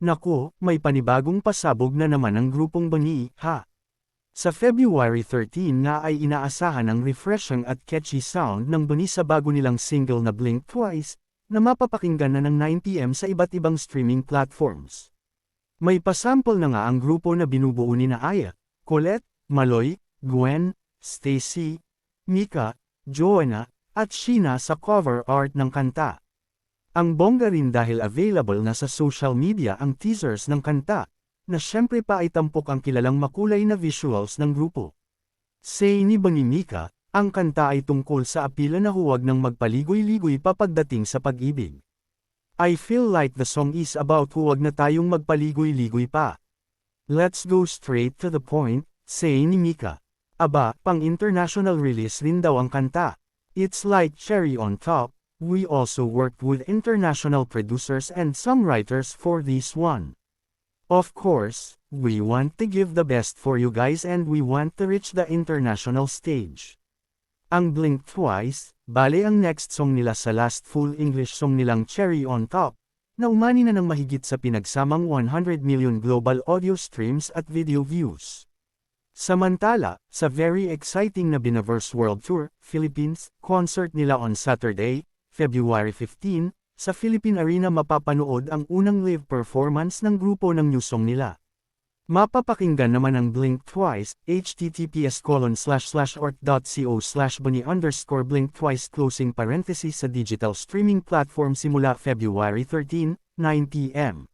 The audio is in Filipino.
Naku, may panibagong pasabog na naman ang grupong BANI, ha? Sa February 13 nga ay inaasahan ang refreshing at catchy sound ng BANI sa bago nilang single na Blink Twice, na mapapakinggan na ng 9pm sa iba't ibang streaming platforms. May pasample na nga ang grupo na binubuo ni na Aya, Colette, Maloy, Gwen, Stacy, Mika, Joanna, at Sheena sa cover art ng kanta. Ang bongga rin dahil available na sa social media ang teasers ng kanta, na syempre pa ay tampok ang kilalang makulay na visuals ng grupo. Say ni BANI Mika, ang kanta ay tungkol sa apila na huwag nang magpaligoy-ligoy pa pagdating sa pag-ibig. I feel like the song is about huwag na tayong magpaligoy-ligoy pa. Let's go straight to the point, say ni Mika. Aba, pang-international release rin daw ang kanta. It's like cherry on top. We also worked with international producers and songwriters for this one. Of course, we want to give the best for you guys and we want to reach the international stage. Ang Blink Twice, bale ang next song nila sa last full English song nilang Cherry on Top, na umani na ng mahigit sa pinagsamang 100 million global audio streams at video views. Samantala, sa very exciting na Binaverse World Tour, Philippines, concert nila on Saturday, February 15, sa Philippine Arena mapapanood ang unang live performance ng grupo ng new song nila. Mapapakinggan naman ang Blink Twice, https://org.co/bani_Blink Twice sa digital streaming platform simula February 13, 9pm.